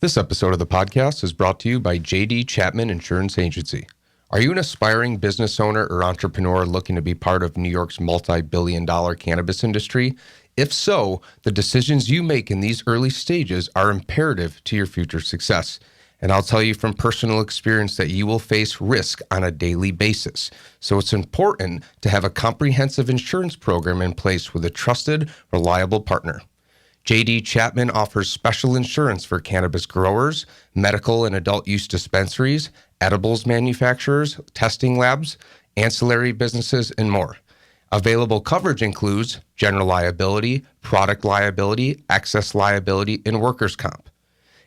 This episode of the podcast is brought to you by J.D. Chapman Insurance Agency. Are you an aspiring business owner or entrepreneur looking to be part of New York's multi-billion-dollar cannabis industry? If so, the decisions you make in these early stages are imperative to your future success. And I'll tell you from personal experience that you will face risk on a daily basis. So it's important to have a comprehensive insurance program in place with a trusted, reliable partner. J.D. Chapman offers special insurance for cannabis growers, medical and adult use dispensaries, edibles manufacturers, testing labs, ancillary businesses, and more. Available coverage includes general liability, product liability, excess liability, and workers' comp.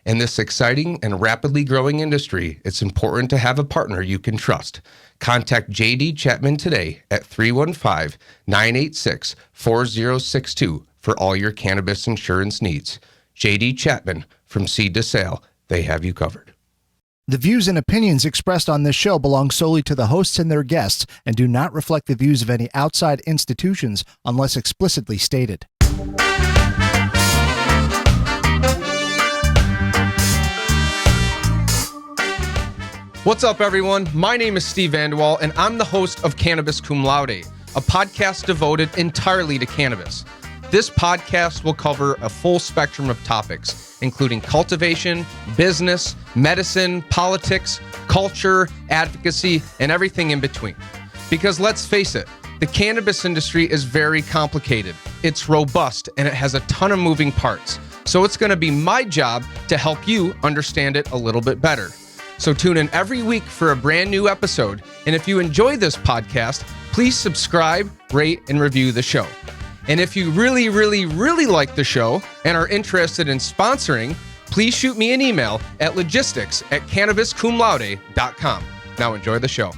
In this exciting and rapidly growing industry, it's important to have a partner you can trust. Contact J.D. Chapman today at 315-986-4062 for all your cannabis insurance needs. J.D. Chapman, from seed to sale, they have you covered. The views and opinions expressed on this show belong solely to the hosts and their guests and do not reflect the views of any outside institutions unless explicitly stated. What's up, everyone? My name is Steve VanDeWalle, and I'm the host of Cannabis Cum Laude, a podcast devoted entirely to cannabis. This podcast will cover a full spectrum of topics, including cultivation, business, medicine, politics, culture, advocacy, and everything in between. Because let's face it, the cannabis industry is very complicated. It's robust, and it has a ton of moving parts. So it's going to be my job to help you understand it a little bit better. So tune in every week for a brand new episode. And if you enjoy this podcast, please subscribe, rate, and review the show. And if you really like the show and are interested in sponsoring, please shoot me an email at logistics@cannabiscumlaude.com. Now enjoy the show.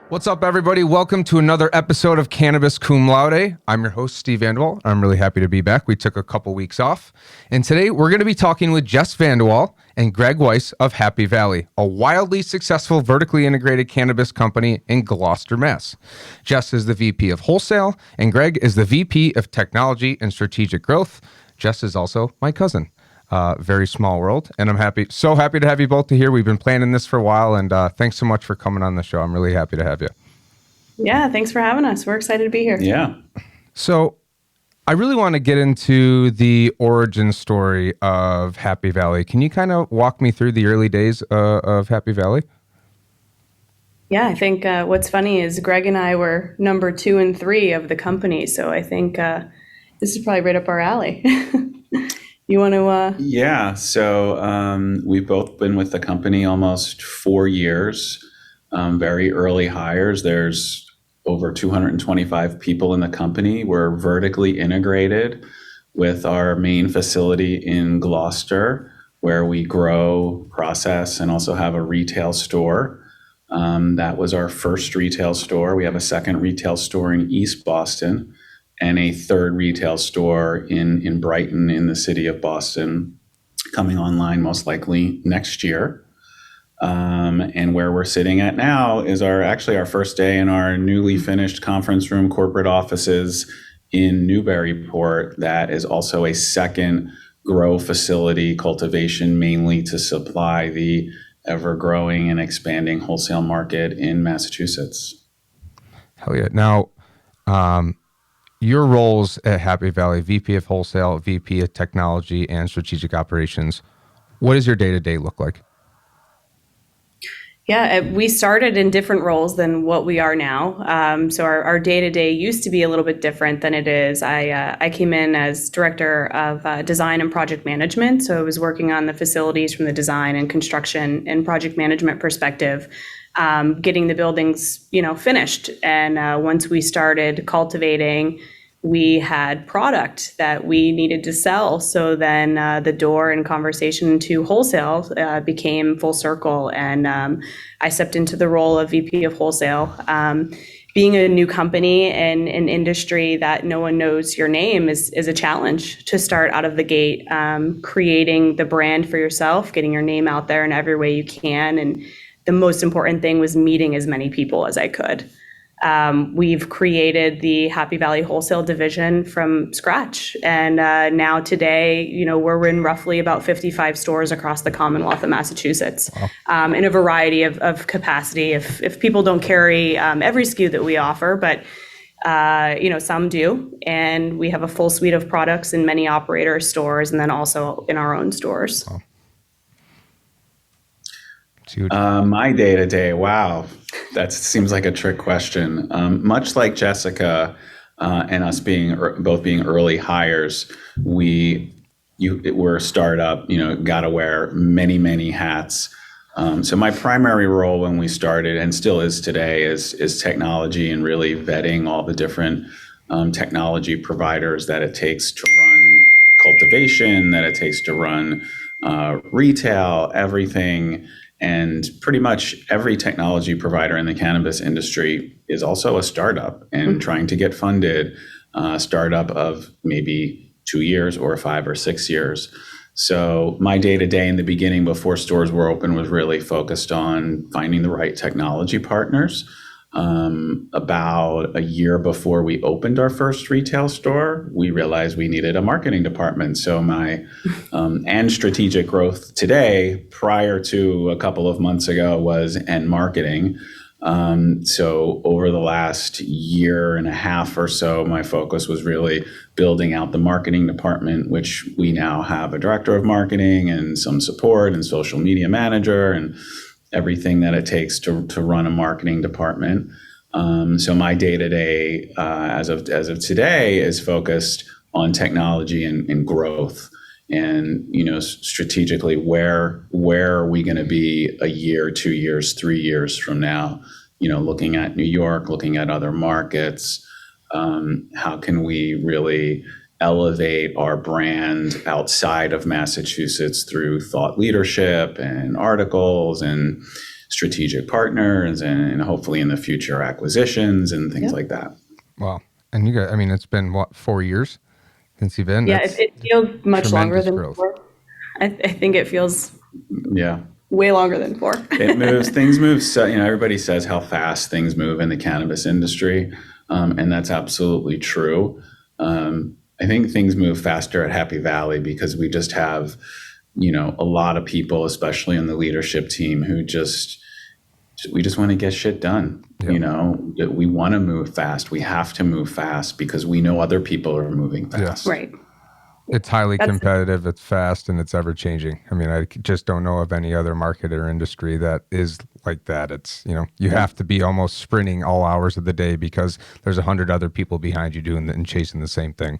What's up, everybody? Welcome to another episode of Cannabis Cum Laude. I'm your host, Steve VanDeWalle. I'm really happy to be back. We took a couple weeks off. And today we're going to be talking with Jess VanDeWalle and Gregg Weiss of Happy Valley, a wildly successful vertically integrated cannabis company in Gloucester, Mass. Jess is the VP of Wholesale, and Gregg is the VP of Technology and Strategic Growth. Jess is also my cousin. Very small world, and I'm so happy to have you both here. We've been planning this for a while, and thanks so much for coming on the show. I'm really happy to have you. Yeah, thanks for having us. We're excited to be here. Yeah. So I really want to get into the origin story of Happy Valley. Can you kind of walk me through the early days of Happy Valley? Yeah, I think what's funny is Gregg and I were number 2 and 3 of the company, so I think this is probably right up our alley. You want to? Yeah. So we've both been with the company almost 4 years. Very early hires. There's over 225 people in the company. We're vertically integrated with our main facility in Gloucester, where we grow, process, and also have a retail store. That was our first retail store. We have a second retail store in East Boston, and a third retail store in Brighton in the city of Boston, coming online most likely next year. And where we're sitting at now is our first day in our newly finished conference room corporate offices in Newburyport. That is also a second grow facility, cultivation mainly to supply the ever-growing and expanding wholesale market in Massachusetts. Hell yeah. Now, your roles at Happy Valley, VP of Wholesale, VP of Technology and Strategic Operations, what does your day-to-day look like? Yeah, we started in different roles than what we are now. So our day-to-day used to be a little bit different than it is. I came in as Director of Design and Project Management. So I was working on the facilities from the design and construction and project management perspective, getting the buildings, finished. And once we started cultivating, we had product that we needed to sell. So then the door and conversation to wholesale became full circle. And I stepped into the role of VP of Wholesale. Being a new company in an industry that no one knows your name is a challenge to start out of the gate, creating the brand for yourself, getting your name out there in every way you can. And the most important thing was meeting as many people as I could. We've created the Happy Valley Wholesale division from scratch. And now today, we're in roughly about 55 stores across the Commonwealth of Massachusetts. Wow. In a variety of capacity. If people don't carry every SKU that we offer, but some do. And we have a full suite of products in many operator stores and then also in our own stores. Wow. My day-to-day, wow, that seems like a trick question. Much like Jessica and us both being early hires, we're a startup, got to wear many, many hats. So my primary role when we started, and still is today, is technology and really vetting all the different technology providers that it takes to run cultivation, that it takes to run retail, everything. And pretty much every technology provider in the cannabis industry is also a startup and trying to get funded, a startup of maybe 2 years or 5 or 6 years. So my day-to-day in the beginning, before stores were open, was really focused on finding the right technology partners. About a year before we opened our first retail store, we realized we needed a marketing department. So my and strategic growth today, prior to a couple of months ago, was marketing. So over the last year and a half or so, my focus was really building out the marketing department, which we now have a director of marketing and some support and social media manager and everything that it takes to run a marketing department. So my day-to-day as of today is focused on technology and growth. And, strategically, where are we going to be a year, 2 years, 3 years from now? Looking at New York, looking at other markets, how can we really elevate our brand outside of Massachusetts through thought leadership and articles and strategic partners and hopefully in the future acquisitions and things like that. Wow. And you guys, it's been 4 years since you've been? Yeah, it feels much longer than growth. 4. I think it feels way longer than 4. It moves, things move. So, everybody says how fast things move in the cannabis industry. And that's absolutely true. I think things move faster at Happy Valley because we just have, a lot of people, especially in the leadership team, who we just want to get shit done. Yep. We want to move fast. We have to move fast because we know other people are moving fast. Yeah. Right. It's highly competitive, it's fast, and it's ever changing. I just don't know of any other market or industry that is like that. It's, you have to be almost sprinting all hours of the day because there's 100 other people behind you doing and chasing the same thing.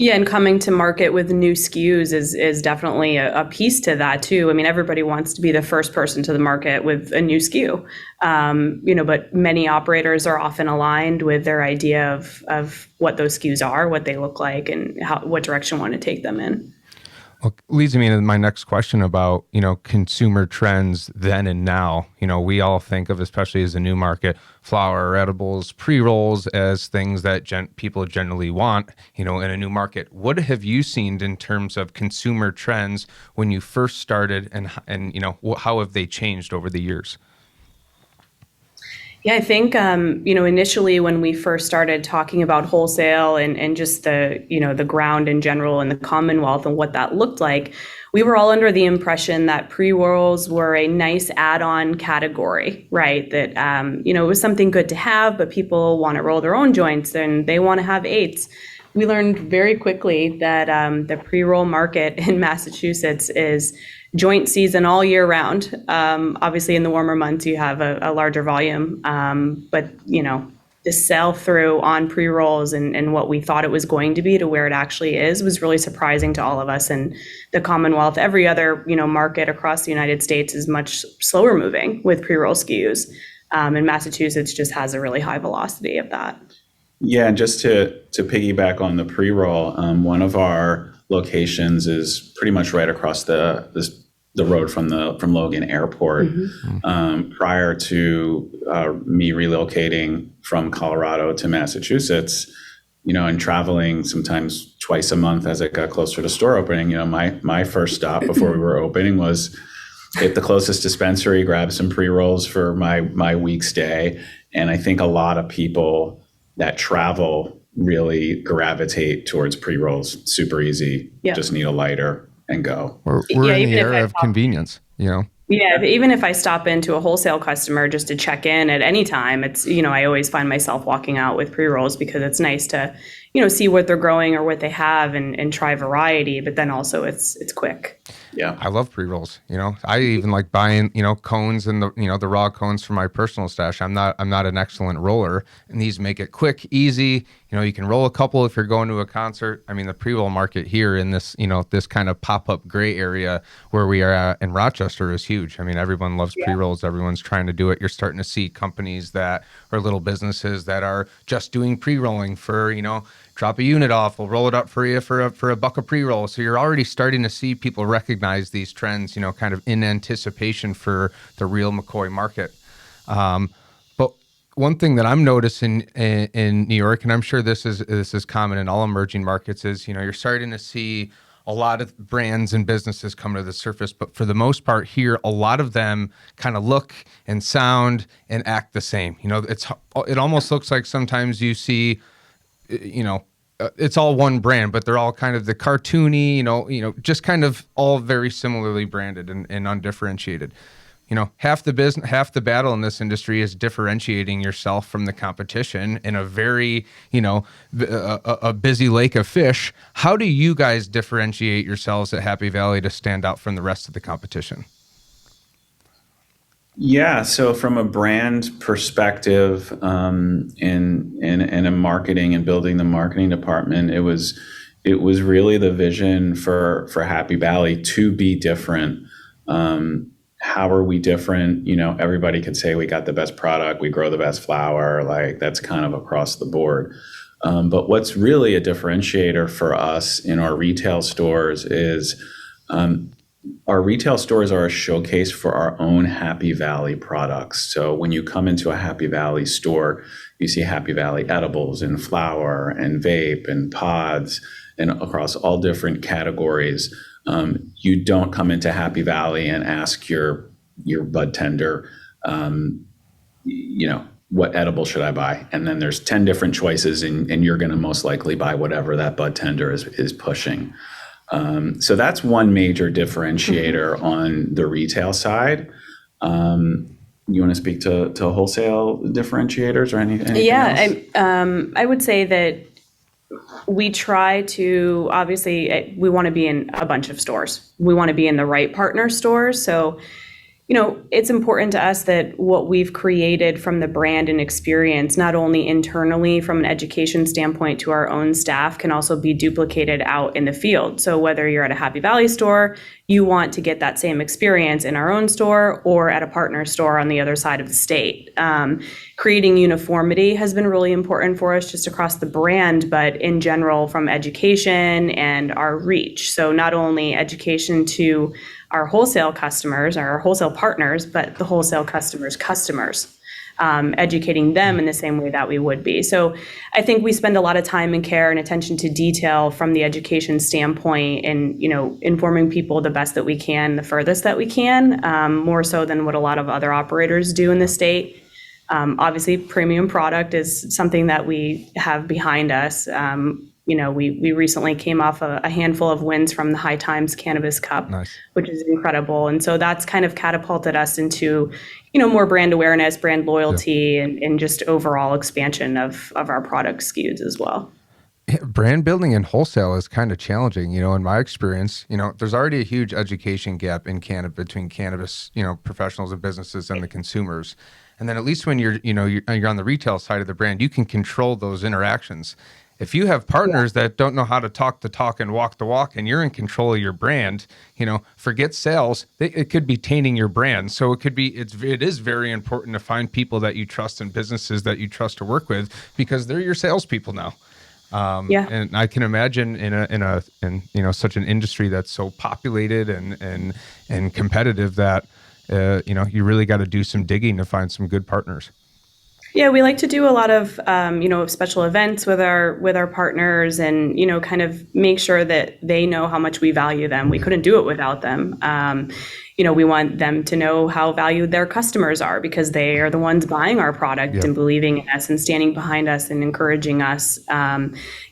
Yeah, and coming to market with new SKUs is definitely a piece to that too. Everybody wants to be the first person to the market with a new SKU, but many operators are often aligned with their idea of what those SKUs are, what they look like, and what direction we want to take them in. Well, leads me into my next question about, consumer trends then and now. We all think of, especially as a new market, flower, edibles, pre-rolls as things that people generally want, in a new market. What have you seen in terms of consumer trends when you first started and how have they changed over the years? Yeah, I think, initially when we first started talking about wholesale and just the ground in general in the Commonwealth and what that looked like, we were all under the impression that pre-rolls were a nice add-on category, right? That, it was something good to have, but people want to roll their own joints and they want to have eights. We learned very quickly that the pre-roll market in Massachusetts is joint season all year round. Obviously, in the warmer months, you have a larger volume, but the sell through on pre-rolls and what we thought it was going to be to where it actually is was really surprising to all of us. And the Commonwealth, every other market across the United States is much slower moving with pre-roll SKUs, and Massachusetts just has a really high velocity of that. Yeah, and just to piggyback on the pre-roll, one of our locations is pretty much right across the road from Logan Airport. Mm-hmm. Prior to me relocating from Colorado to Massachusetts, and traveling sometimes twice a month as it got closer to store opening, my first stop before we were opening was hit the closest dispensary, grab some pre-rolls for my weekday. And I think a lot of people that travel really gravitate towards pre-rolls. Super easy. Yeah. Just need a lighter and go. We're Yeah, in even the if era I of convenience, you know. Yeah, even if I stop into a wholesale customer just to check in at any time, it's, I always find myself walking out with pre-rolls because it's nice to, see what they're growing or what they have and try variety, but then also it's quick. Yeah. I love pre-rolls. I even like buying, cones and the raw cones for my personal stash. I'm not an excellent roller, and these make it quick, easy. You can roll a couple if you're going to a concert. I mean, the pre-roll market here in this, this kind of pop-up gray area where we are at in Rochester is huge. I mean, everyone loves pre-rolls. Everyone's trying to do it. You're starting to see companies that are little businesses that are just doing pre-rolling for, drop a unit off, we'll roll it up for you for a buck of pre-roll. So you're already starting to see people recognize these trends, kind of in anticipation for the real McCoy market. But one thing that I'm noticing in New York, and I'm sure this is common in all emerging markets, is you're starting to see a lot of brands and businesses come to the surface, but for the most part here, a lot of them kind of look and sound and act the same. It almost looks like sometimes you see, it's all one brand, but they're all kind of the cartoony, just kind of all very similarly branded and undifferentiated. Half the battle in this industry is differentiating yourself from the competition in a very, a busy lake of fish. How do you guys differentiate yourselves at Happy Valley to stand out from the rest of the competition? Yeah, so from a brand perspective, in a marketing and building the marketing department, it was really the vision for Happy Valley to be different. How are we different? Everybody could say we got the best product, we grow the best flower, like that's kind of across the board. But what's really a differentiator for us in our retail stores is our retail stores are a showcase for our own Happy Valley products. So when you come into a Happy Valley store, you see Happy Valley edibles and flower and vape and pods and across all different categories. You don't come into Happy Valley and ask your bud tender, what edible should I buy? And then there's 10 different choices and you're going to most likely buy whatever that bud tender is pushing. So that's one major differentiator on the retail side. You want to speak to wholesale differentiators or anything else? I would say that we try to, obviously, we want to be in a bunch of stores. We want to be in the right partner stores. So, it's important to us that what we've created from the brand and experience, not only internally from an education standpoint to our own staff, can also be duplicated out in the field. So whether you're at a Happy Valley store, you want to get that same experience in our own store or at a partner store on the other side of the state. Creating uniformity has been really important for us just across the brand, but in general from education and our reach. So not only education to our wholesale customers, our wholesale partners, but the wholesale customers' customers, educating them in the same way that we would be. So I think we spend a lot of time and care and attention to detail from the education standpoint and, informing people the best that we can, the furthest that we can, more so than what a lot of other operators do in the state. Obviously, premium product is something that we have behind us. We recently came off a handful of wins from the High Times Cannabis Cup, Nice. Which is incredible. And so that's kind of catapulted us into, more brand awareness, brand loyalty, and just overall expansion of our product SKUs as well. Brand building in wholesale is kind of challenging, in my experience. There's already a huge education gap in Canada between cannabis, professionals and businesses and the consumers. And then at least when you're on the retail side of the brand, you can control those interactions. If you have partners that don't know how to talk the talk and walk the walk, and you're in control of your brand, forget sales, it could be tainting your brand. So it is very important to find people that you trust and businesses that you trust to work with, because they're your salespeople now. And I can imagine in such an industry that's so populated and competitive that you really got to do some digging to find some good partners. Yeah, we like to do a lot of special events with our partners, and kind of make sure that they know how much we value them. We couldn't do it without them. We want them to know how valued their customers are, because they are the ones buying our product Yep. and believing in us and standing behind us and encouraging us.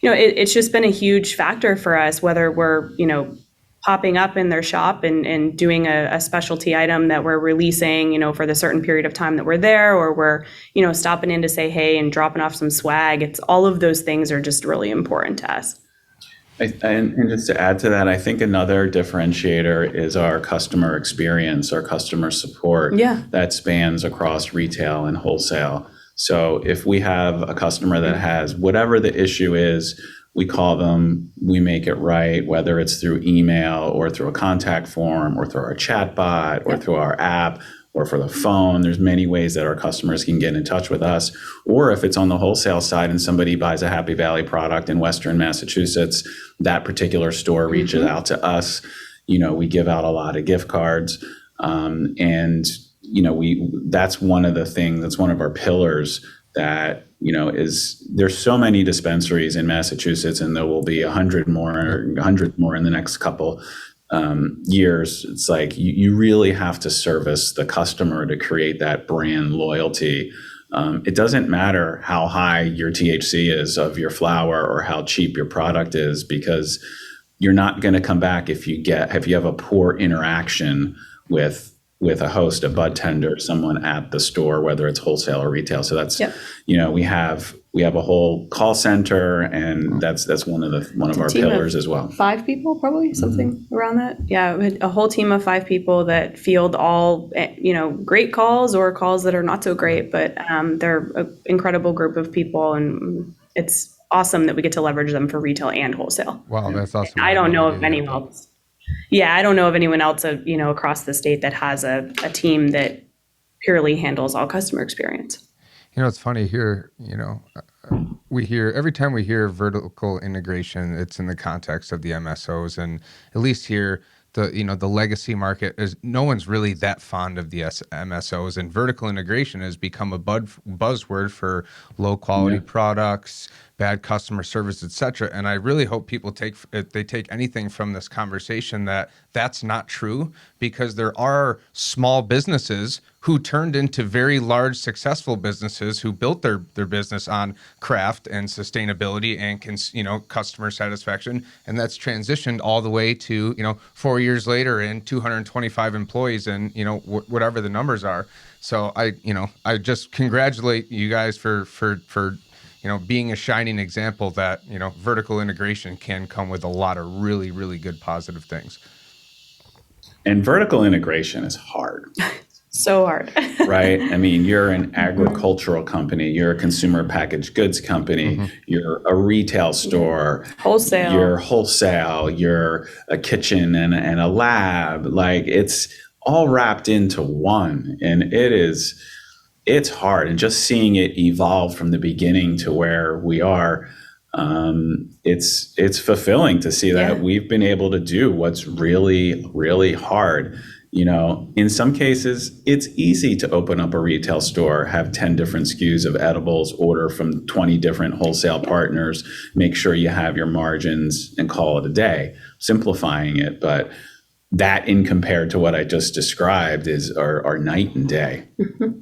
It's just been a huge factor for us, whether we're popping up in their shop and doing a specialty item that we're releasing, for the certain period of time that we're there, or we're, stopping in to say hey and dropping off some swag. It's all of those things are just really important to us. And just to add to that, I think another differentiator is our customer experience, our customer support that spans across retail and wholesale. So if we have a customer that has whatever the issue is, we call them, we make it right, whether it's through email or through a contact form or through our chat bot or through our app or for the phone. There's many ways that our customers can get in touch with us. Or if it's on the wholesale side and somebody buys a Happy Valley product in Western Massachusetts, that particular store reaches out to us. We give out a lot of gift cards. That's one of the things, that's one of our pillars that, is there's so many dispensaries in Massachusetts, and there will be 100 more in the next couple years. It's like you really have to service the customer to create that brand loyalty. It doesn't matter how high your THC is of your flower or how cheap your product is, because you're not going to come back if you have a poor interaction with a host, a bud tender, someone at the store, whether it's wholesale or retail. So that's, we have a whole call center, and that's one of our pillars as well. 5 people, probably something around that. Yeah, we had a whole team of 5 people that field all, great calls or calls that are not so great, but they're an incredible group of people, and it's awesome that we get to leverage them for retail and wholesale. Wow, that's awesome. I don't know of anyone else. Yeah, I don't know of anyone else, across the state that has a team that purely handles all customer experience. It's funny here, every time we hear vertical integration, it's in the context of the MSOs, and at least here, the legacy market is no one's really that fond of the MSOs, and vertical integration has become a buzzword for low quality products, bad customer service, etc. And I really hope people take anything from this conversation that's not true, because there are small businesses who turned into very large successful businesses who built their business on craft and sustainability and customer satisfaction, and that's transitioned all the way to 4 years later and 225 employees and whatever the numbers are. So I just congratulate you guys for being a shining example that vertical integration can come with a lot of really, really good positive things. And vertical integration is hard. So hard. Right? I mean, you're an agricultural company, you're a consumer packaged goods company, you're a retail store, wholesale. You're wholesale, you're a kitchen and a lab. Like, it's all wrapped into one, and it's hard. And just seeing it evolve from the beginning to where we are, it's fulfilling to see that we've been able to do what's really, really hard. In some cases, it's easy to open up a retail store, have 10 different SKUs of edibles, order from 20 different wholesale partners, make sure you have your margins, and call it a day, simplifying it. But that, in compared to what I just described, are night and day.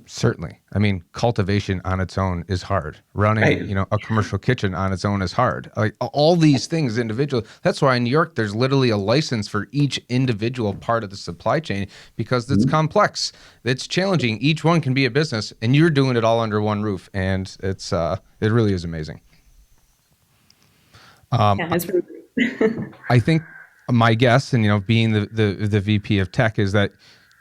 Certainly. I mean, cultivation on its own is hard. Running, a commercial kitchen on its own is hard. Like, all these things individually. That's why in New York, there's literally a license for each individual part of the supply chain, because it's complex. It's challenging. Each one can be a business, and you're doing it all under one roof. And it really is amazing. It's really great. I think my guess, and being the VP of tech, is that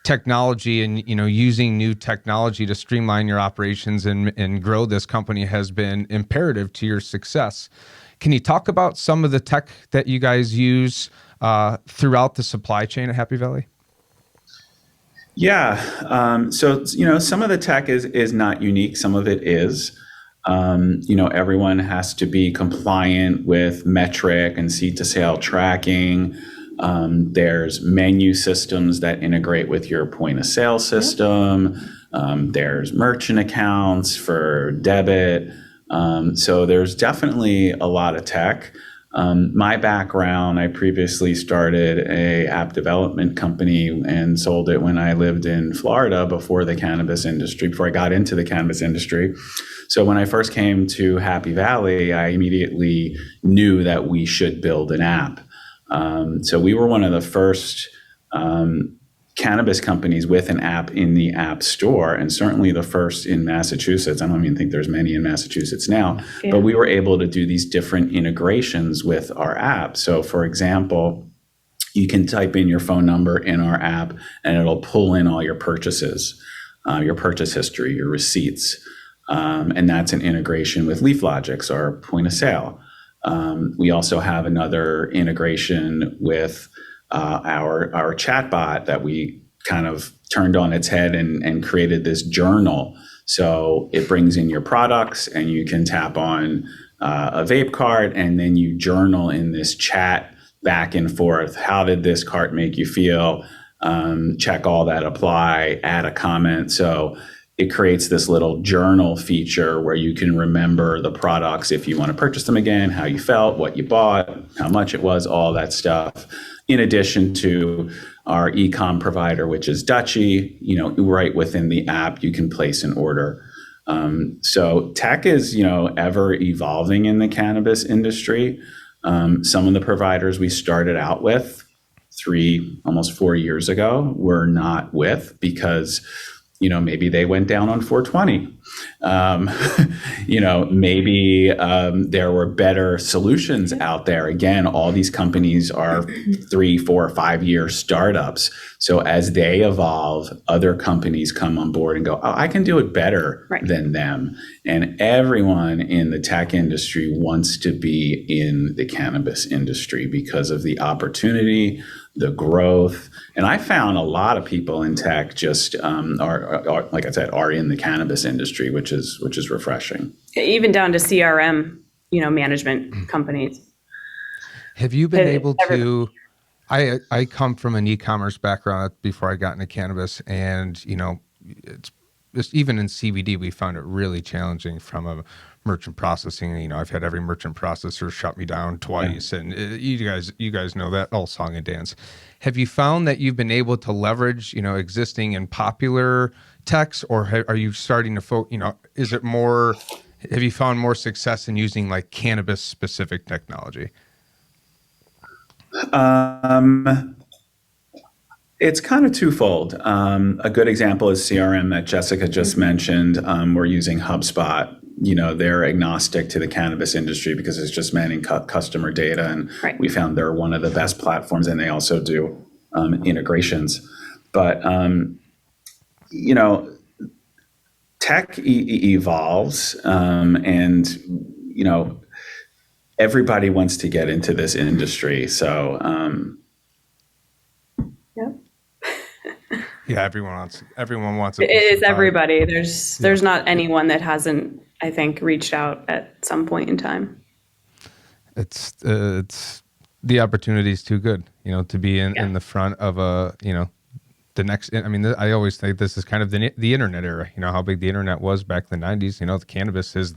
technology and using new technology to streamline your operations and grow this company has been imperative to your success. Can you talk about some of the tech that you guys use throughout the supply chain at Happy Valley? Yeah. So some of the tech is not unique. Some of it is. Everyone has to be compliant with metric and seed to sale tracking. There's menu systems that integrate with your point of sale system. There's merchant accounts for debit. So there's definitely a lot of tech. My background, I previously started a app development company and sold it when I lived in Florida before I got into the cannabis industry. So when I first came to Happy Valley, I immediately knew that we should build an app. So we were one of the first cannabis companies with an app in the App Store, and certainly the first in Massachusetts. I don't even think there's many in Massachusetts now, but we were able to do these different integrations with our app. So for example, you can type in your phone number in our app and it'll pull in all your purchases, your purchase history, your receipts. And that's an integration with LeafLogix, our point of sale. We also have another integration with our chatbot that we kind of turned on its head and created this journal. So it brings in your products and you can tap on a vape cart and then you journal in this chat back and forth. How did this cart make you feel? Check all that, apply, add a comment. So it creates this little journal feature where you can remember the products if you want to purchase them again, how you felt, what you bought, how much it was, all that stuff. In addition to our e-com provider, which is Dutchy, right within the app, you can place an order. So tech is, ever evolving in the cannabis industry. Some of the providers we started out with almost 4 years ago, were not with because maybe they went down on 420. Maybe there were better solutions out there. Again, all these companies are 3, 4, 5-year startups. So as they evolve, other companies come on board and go, oh, I can do it better than them. And everyone in the tech industry wants to be in the cannabis industry because of the opportunity, the growth. And I found a lot of people in tech just are like I said, are in the cannabis industry, which is refreshing. Even down to CRM, management companies. Have you been able to? I come from an e-commerce background before I got into cannabis, and it's just even in CBD, we found it really challenging from a merchant processing. I've had every merchant processor shut me down twice, and you guys know that all song and dance. Have you found that you've been able to leverage, existing and popular techs, or are you starting to is it more? Have you found more success in using like cannabis specific technology? It's kind of twofold. A good example is CRM that Jessica just mentioned. We're using HubSpot. They're agnostic to the cannabis industry because it's just managing customer data. And we found they're one of the best platforms, and they also do integrations. But, tech evolves, and, everybody wants to get into this industry. So, Yep. Yeah, everyone wants it. It is everybody. There's not anyone that hasn't, I think, reached out at some point in time. It's the opportunity is too good, to be in the front of the next. I mean, I always think this is kind of the internet era. How big the internet was back in the 90s. The cannabis is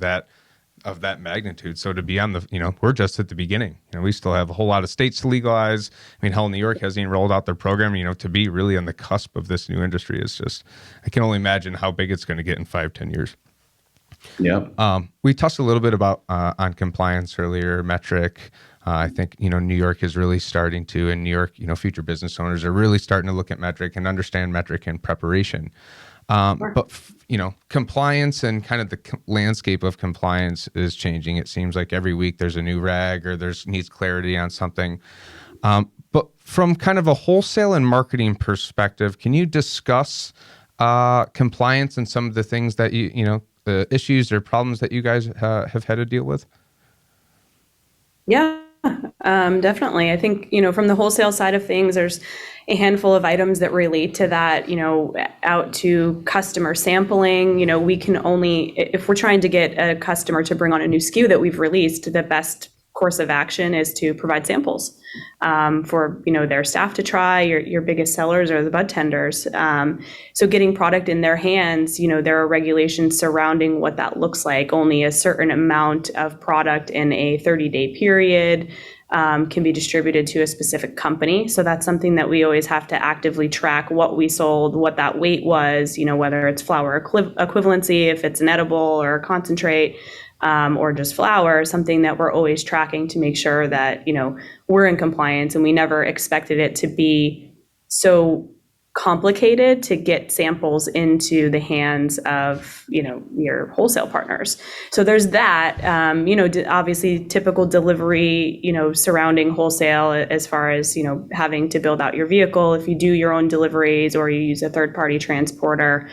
of that magnitude. So to be on we're just at the beginning. We still have a whole lot of states to legalize. I mean, hell, New York hasn't even rolled out their program. To be really on the cusp of this new industry is just, I can only imagine how big it's going to get in 5-10 years. Yep. We touched a little bit about on compliance earlier, metric. I think, New York is really starting to, in New York, future business owners are really starting to look at metric and understand metric in preparation. But compliance and kind of the landscape of compliance is changing. It seems like every week there's a new rag or needs clarity on something. But from kind of a wholesale and marketing perspective, can you discuss compliance and some of the things that the issues or problems that you guys have had to deal with? Yeah, definitely. I think, from the wholesale side of things, there's a handful of items that relate to that, out to customer sampling. We can only, if we're trying to get a customer to bring on a new SKU that we've released, the best course of action is to provide samples for their staff to try. Your biggest sellers are the bud tenders. So getting product in their hands, there are regulations surrounding what that looks like. Only a certain amount of product in a 30-day period can be distributed to a specific company. So that's something that we always have to actively track what we sold, what that weight was, whether it's flour equivalency, if it's an edible or a concentrate, or just flour, something that we're always tracking to make sure that, we're in compliance, and we never expected it to be so complicated to get samples into the hands of, your wholesale partners. So there's that, obviously typical delivery, surrounding wholesale as far as, having to build out your vehicle. If you do your own deliveries or you use a third party transporter,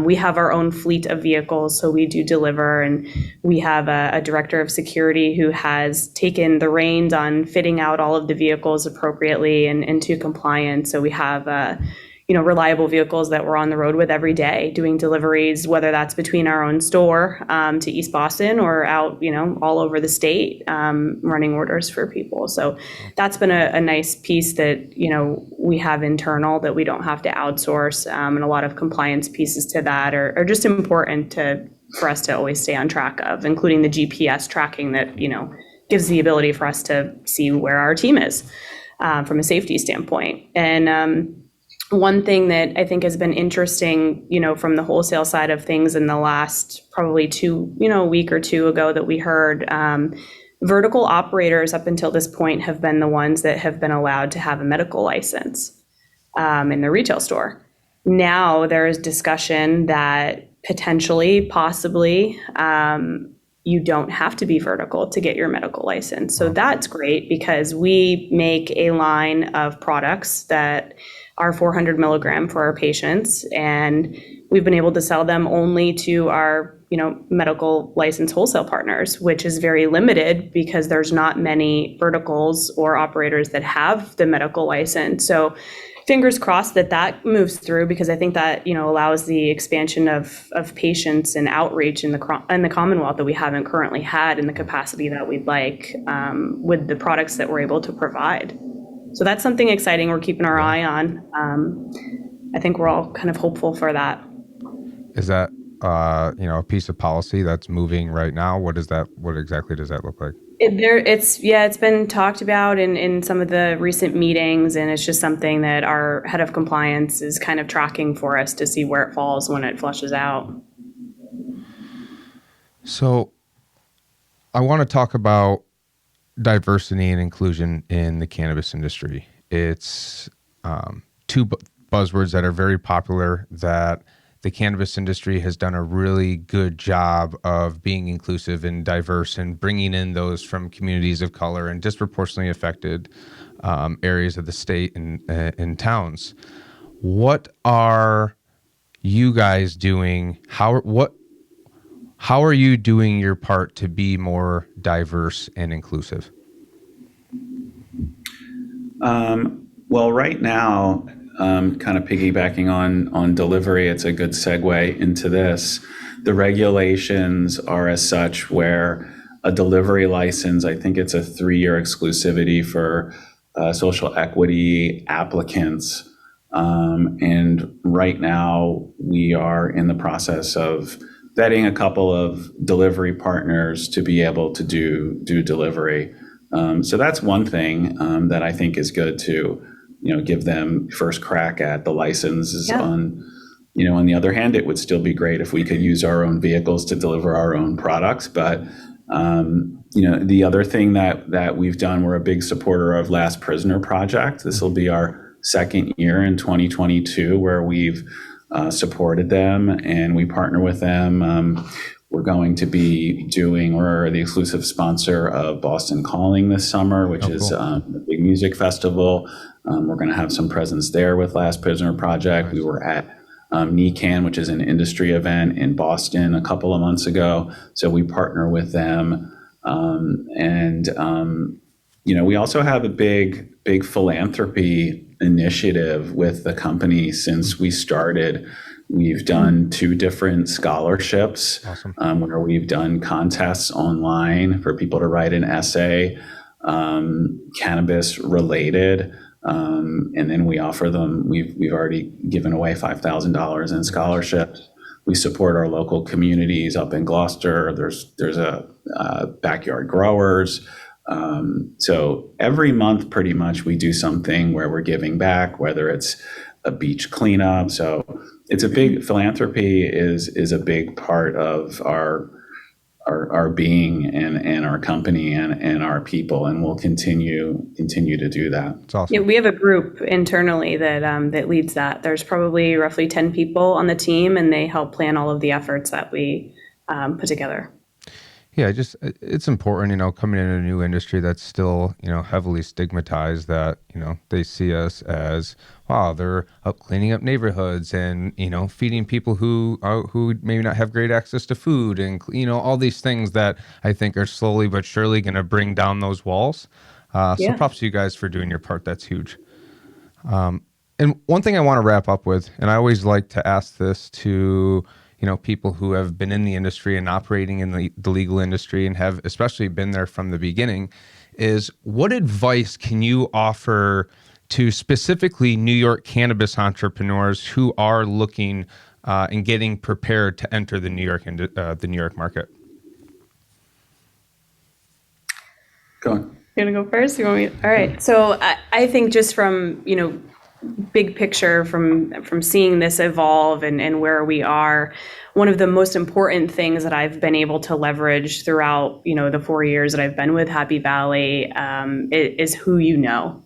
we have our own fleet of vehicles. So we do deliver, and we have a director of security who has taken the reins on fitting out all of the vehicles appropriately and into compliance. So we have, reliable vehicles that we're on the road with every day doing deliveries, whether that's between our own store to East Boston or out, all over the state, running orders for people. So that's been a nice piece that, we have internal that we don't have to outsource. And a lot of compliance pieces to that are just important for us to always stay on track of, including the GPS tracking that, gives the ability for us to see where our team is from a safety standpoint. And, one thing that I think has been interesting, from the wholesale side of things in the last probably a week or two ago that we heard, vertical operators up until this point have been the ones that have been allowed to have a medical license in their retail store. Now there is discussion that potentially, possibly, you don't have to be vertical to get your medical license. So that's great because we make a line of products that are 400 milligram for our patients, and we've been able to sell them only to our, medical license wholesale partners, which is very limited because there's not many verticals or operators that have the medical license. So fingers crossed that moves through, because I think that, allows the expansion of patients and outreach in the Commonwealth that we haven't currently had in the capacity that we'd like with the products that we're able to provide. So that's something exciting we're keeping our eye on. I think we're all kind of hopeful for that. Is that, a piece of policy that's moving right now? What exactly does that look like? It's been talked about in some of the recent meetings, and it's just something that our head of compliance is kind of tracking for us to see where it falls when it flushes out. So I want to talk about diversity and inclusion in the cannabis industry. It's two buzzwords that are very popular that the cannabis industry has done a really good job of being inclusive and diverse and bringing in those from communities of color and disproportionately affected areas of the state and towns. What are you guys doing? How are you doing your part to be more diverse and inclusive? Well, right now, kind of piggybacking on delivery, it's a good segue into this. The regulations are as such where a delivery license, I think it's a 3-year exclusivity for social equity applicants. And right now we are in the process of vetting a couple of delivery partners to be able to do delivery. So that's one thing that I think is good to, give them first crack at the licenses. Yeah. On the other hand, it would still be great if we could use our own vehicles to deliver our own products. But, the other thing that we've done, we're a big supporter of Last Prisoner Project. This will be our second year in 2022 where we've supported them and we partner with them. We're going to be we're the exclusive sponsor of Boston Calling this summer, which is a big music festival. We're going to have some presence there with Last Prisoner Project. We were at NECAN, which is an industry event in Boston a couple of months ago. So we partner with them. We also have a big philanthropy initiative with the company since we started. We've done 2 different scholarships. Awesome. Where we've done contests online for people to write an essay, cannabis related. And then we offer them, we've already given away $5,000 in scholarships. We support our local communities up in Gloucester. There's a backyard growers. So every month, pretty much, we do something where we're giving back, whether it's a beach cleanup. So it's a big, philanthropy is a big part of our being and our company and our people, and we'll continue to do that. It's awesome. Yeah, we have a group internally that leads that. There's probably roughly 10 people on the team, and they help plan all of the efforts that we put together. Yeah, it's important, coming in a new industry that's still, heavily stigmatized, that, they see us as, wow, they're up cleaning up neighborhoods and, feeding people who maybe not have great access to food and, all these things that I think are slowly but surely going to bring down those walls. So props to you guys for doing your part. That's huge. And one thing I want to wrap up with, and I always like to ask this to people who have been in the industry and operating in the legal industry and have especially been there from the beginning, is what advice can you offer to specifically New York cannabis entrepreneurs who are looking and getting prepared to enter the New York market? Go on. You want to go first? You want me? All right. So I think just from, big picture, from seeing this evolve and where we are, one of the most important things that I've been able to leverage throughout, the 4 years that I've been with Happy Valley is who you know.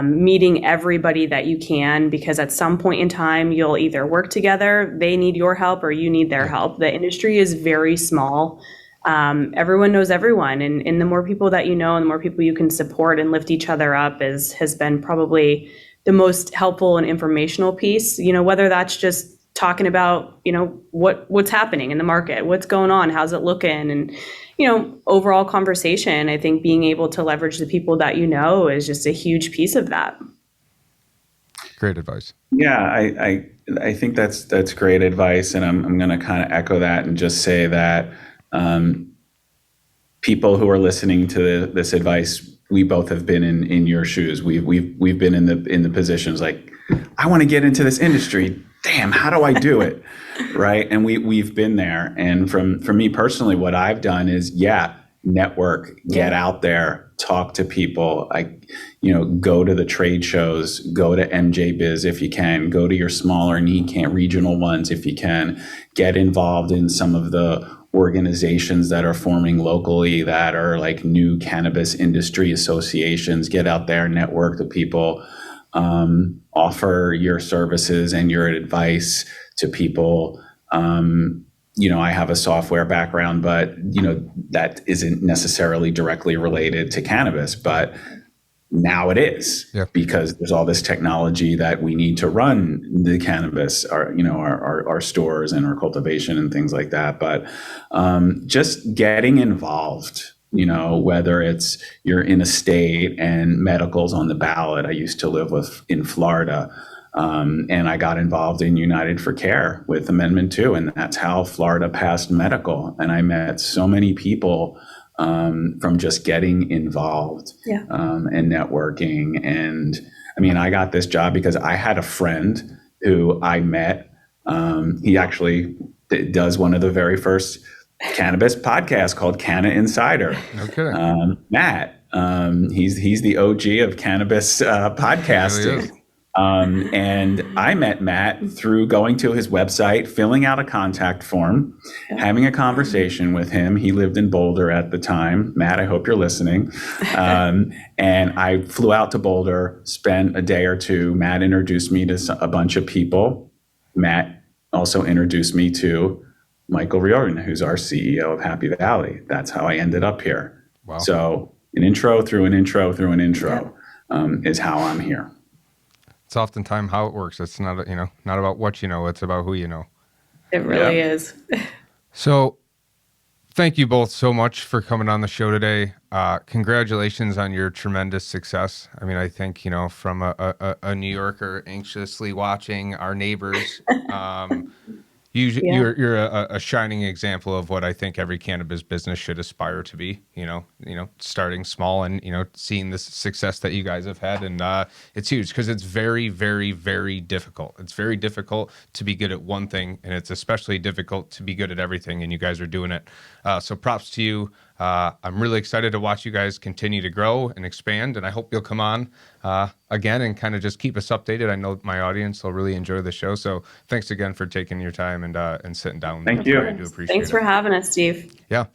Meeting everybody that you can, because at some point in time, you'll either work together, they need your help, or you need their help. The industry is very small. Everyone knows everyone. And the more people that you know and the more people you can support and lift each other up has been probably the most helpful and informational piece, whether that's just talking about, what's happening in the market, what's going on, how's it looking, and, overall conversation. I think being able to leverage the people that is just a huge piece of that. Great advice. Yeah, I think that's great advice, and I'm going to kind of echo that and just say that people who are listening to this advice, we both have been in your shoes. We've been in the positions like, I want to get into this industry. Damn, how do I do it? Right. And we've been there. And for me personally, what I've done is, network, get out there, talk to people. Go to the trade shows, go to MJ Biz if you can, go to your smaller regional ones if you can, get involved in some of the organizations that are forming locally that are like new cannabis industry associations. Get out there, network the people, offer your services and your advice to people. I have a software background, but that isn't necessarily directly related to cannabis, but now it is, because there's all this technology that we need to run the cannabis, our stores and our cultivation and things like that. But just getting involved, whether it's you're in a state and medical's on the ballot. I used to live in Florida, and I got involved in United for Care with Amendment 2, and that's how Florida passed medical. And I met so many people from just getting involved and networking. And I got this job because I had a friend who I met. He actually does one of the very first cannabis podcasts called Canna Insider. Okay. Matt, he's the OG of cannabis podcasting. Really? And I met Matt through going to his website, filling out a contact form, having a conversation with him. He lived in Boulder at the time. Matt, I hope you're listening. And I flew out to Boulder, spent a day or two. Matt introduced me to a bunch of people. Matt also introduced me to Michael Riordan, who's our CEO of Happy Valley. That's how I ended up here. Wow. So an intro through an intro through an intro is how I'm here. It's oftentimes how it works. It's not, not about what you know. It's about who you know. It really is. So thank you both so much for coming on the show today. congratulations on your tremendous success. I mean, I think, from a New Yorker anxiously watching our neighbors, you're a shining example of what I think every cannabis business should aspire to be, starting small and, seeing the success that you guys have had. And it's huge because it's very, very, very difficult. It's very difficult to be good at one thing, and it's especially difficult to be good at everything. And you guys are doing it. So props to you. I'm really excited to watch you guys continue to grow and expand, and I hope you'll come on again and kind of just keep us updated. I know my audience will really enjoy the show, so thanks again for taking your time and sitting down. Thank you. I do appreciate Thanks for having us, Steve. Yeah.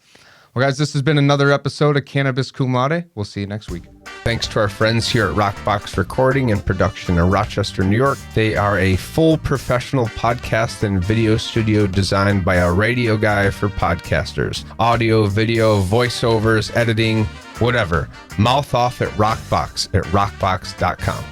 Well, guys, this has been another episode of Cannabis Cum Laude. We'll see you next week. Thanks to our friends here at Rockbox Recording and Production in Rochester, New York. They are a full professional podcast and video studio designed by a radio guy for podcasters. Audio, video, voiceovers, editing, whatever. Mouth off at Rockbox at rockbox.com.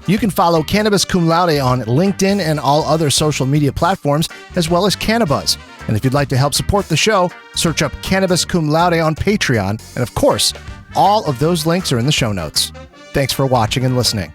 You can follow Cannabis Cum Laude on LinkedIn and all other social media platforms, as well as Cannabis. And if you'd like to help support the show, search up Cannabis Cum Laude on Patreon. And of course, all of those links are in the show notes. Thanks for watching and listening.